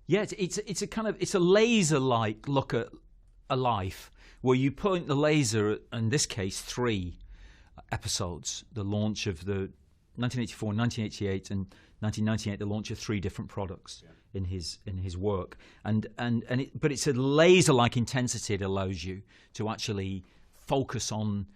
Yeah, it's a kind of, it's a laser-like look at a life where you point the laser at, in this case, 3 episodes. The launch of the 1984, 1988, and 1998. The launch of 3 different products in his work, but it's a laser-like intensity. It allows you to actually focus on.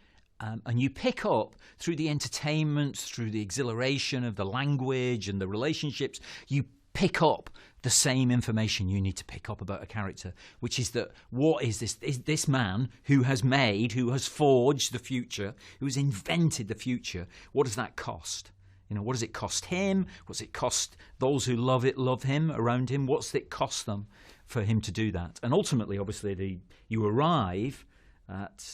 And you pick up through the entertainment, through the exhilaration of the language and the relationships, you pick up the same information you need to pick up about a character, which is that what is this man who has forged the future, who has invented the future, what does that cost? You know, what does it cost him? What's it cost those who love him around him? What's it cost them for him to do that? And ultimately, obviously, you arrive at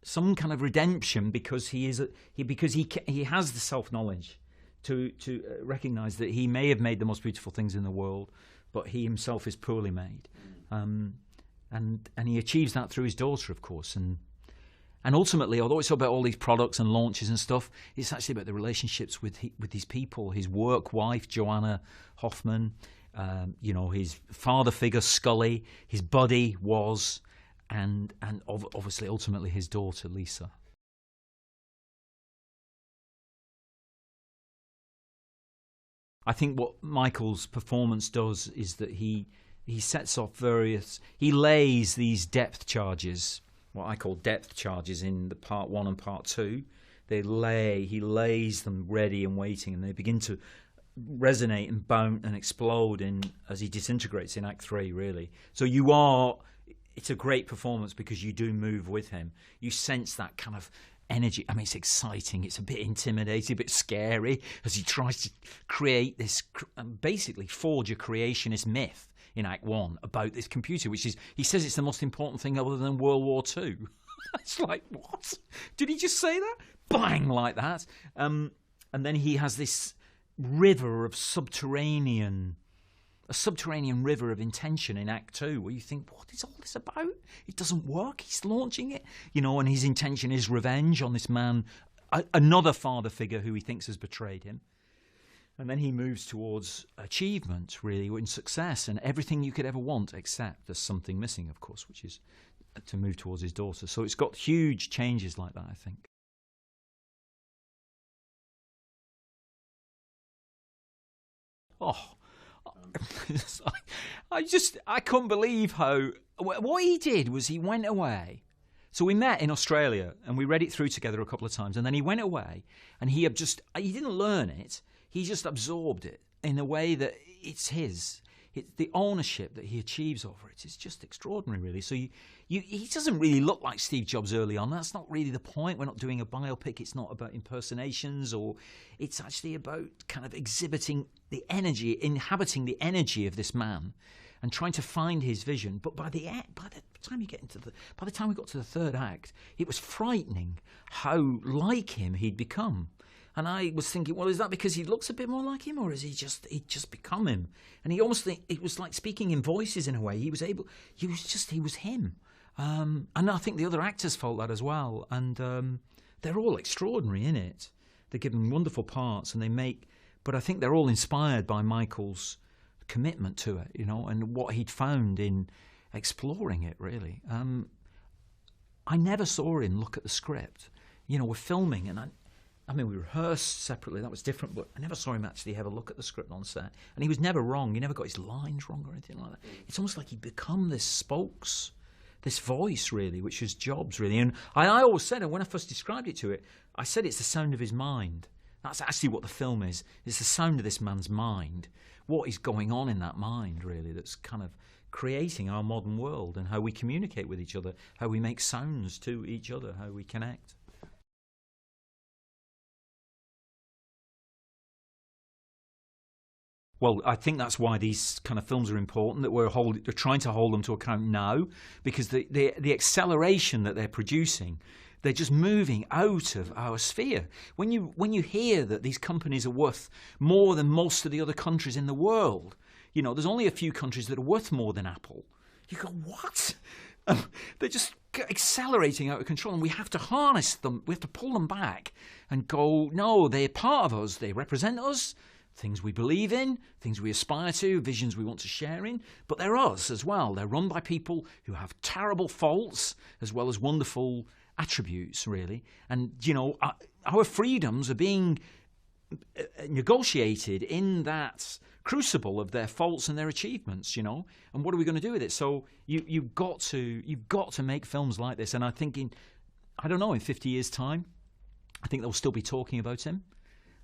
some kind of redemption because he has the self-knowledge to recognise that he may have made the most beautiful things in the world, but he himself is poorly made, and he achieves that through his daughter, of course, and ultimately, although it's about all these products and launches and stuff, it's actually about the relationships with these people, his work wife Joanna Hoffman, his father figure Sculley, his buddy Woz. And obviously, ultimately, his daughter, Lisa. I think what Michael's performance does is that he sets off he lays these depth charges, what I call depth charges, in the part 1 and part 2. He lays them ready and waiting, and they begin to resonate and bounce and explode as he disintegrates in Act 3, really. So it's a great performance because you do move with him. You sense that kind of energy. I mean, it's exciting. It's a bit intimidating, a bit scary as he tries to create this, basically forge a creationist myth in Act 1 about this computer, which is, he says it's the most important thing other than World War II. It's like, what? Did he just say that? Bang, like that. And then he has this river of a subterranean river of intention in Act 2, where you think, what is all this about? It doesn't work. He's launching it, and his intention is revenge on this man, another father figure who he thinks has betrayed him. And then he moves towards achievement, really, in success, and everything you could ever want, except there's something missing, of course, which is to move towards his daughter. So it's got huge changes like that, I think. Oh, I couldn't believe how, what he did was he went away. So we met in Australia and we read it through together a couple of times, and then he went away and he didn't learn it, he just absorbed it in a way that it's his. The ownership that he achieves over it is just extraordinary, really. So he doesn't really look like Steve Jobs early on. That's not really the point. We're not doing a biopic. It's not about impersonations, it's actually about kind of exhibiting the energy, inhabiting the energy of this man, and trying to find his vision. But by the time we got to the 3rd act, it was frightening how like him he'd become. And I was thinking, well, is that because he looks a bit more like him, or is he'd just become him? And he almost it was like speaking in voices in a way. He was him. And I think the other actors felt that as well. And they're all extraordinary in it. They're given wonderful parts, but I think they're all inspired by Michael's commitment to it, and what he'd found in exploring it, really. I never saw him look at the script. We're filming, and we rehearsed separately, that was different, but I never saw him actually have a look at the script on set. And he was never wrong. He never got his lines wrong or anything like that. It's almost like he'd become this voice, really, which is Jobs, really. And I always said, and when I first described it to it, I said it's the sound of his mind. That's actually what the film is. It's the sound of this man's mind. What is going on in that mind, really, that's kind of creating our modern world and how we communicate with each other, how we make sounds to each other, how we connect. Well, I think that's why these kind of films are important, that we're trying to hold them to account now, because the acceleration that they're producing, they're just moving out of our sphere. When you hear that these companies are worth more than most of the other countries in the world, there's only a few countries that are worth more than Apple. You go, what? They're just accelerating out of control, and we have to harness them. We have to pull them back and go, no, they're part of us. They represent us. things we believe in, things we aspire to, visions we want to share in, but they're us as well. They're run by people who have terrible faults as well as wonderful attributes, really. And, you know, our freedoms are being negotiated in that crucible of their faults and their achievements, you know. And what are we going to do with it? So you've got to make films like this. And I think I don't know, in 50 years' time, I think they'll still be talking about him,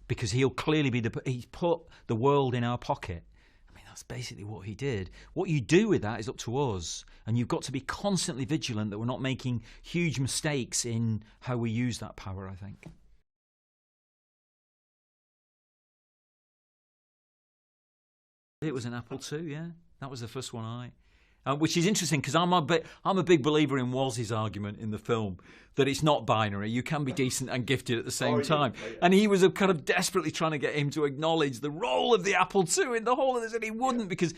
because he'll clearly be he's put the world in our pocket. I mean, that's basically what he did. What you do with that is up to us, and you've got to be constantly vigilant that we're not making huge mistakes in how we use that power, I think. It was an Apple II, yeah. That was the first one which is interesting, because I'm a big believer in Woz's argument in the film that it's not binary. You can be decent and gifted at the same time. Yeah. And he was kind of desperately trying to get him to acknowledge the role of the Apple II in the whole of this, and he wouldn't, because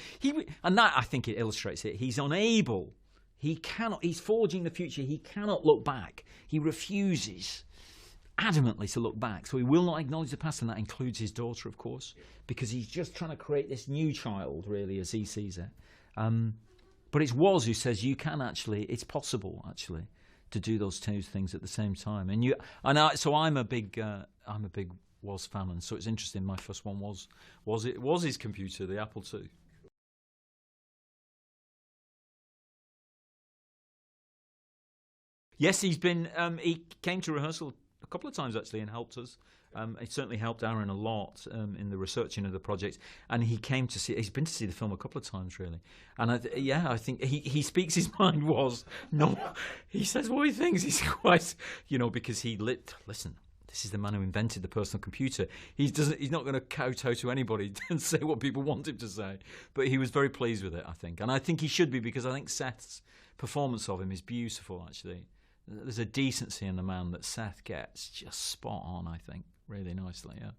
and that, I think it illustrates it. He's unable. He cannot. He's forging the future. He cannot look back. He refuses adamantly to look back. So he will not acknowledge the past, and that includes his daughter, of course, because he's just trying to create this new child, really, as he sees it. But it's Woz who says it's possible, actually, to do those two things at the same time. So I'm a big Woz fan, and so it's interesting. My first one was his computer, the Apple II. Yes, he came to rehearsal a couple of times, actually, and helped us. It certainly helped Aaron a lot in the researching of the project, and he's been to see the film a couple of times, really. And I think he speaks his mind. He says what he thinks. He's quite, because listen, this is the man who invented the personal computer. He's not going to kowtow to anybody and say what people want him to say. But he was very pleased with it, I think, and I think he should be, because I think Seth's performance of him is beautiful, actually. There's a decency in the man that Seth gets just spot on, I think, really nicely, yeah.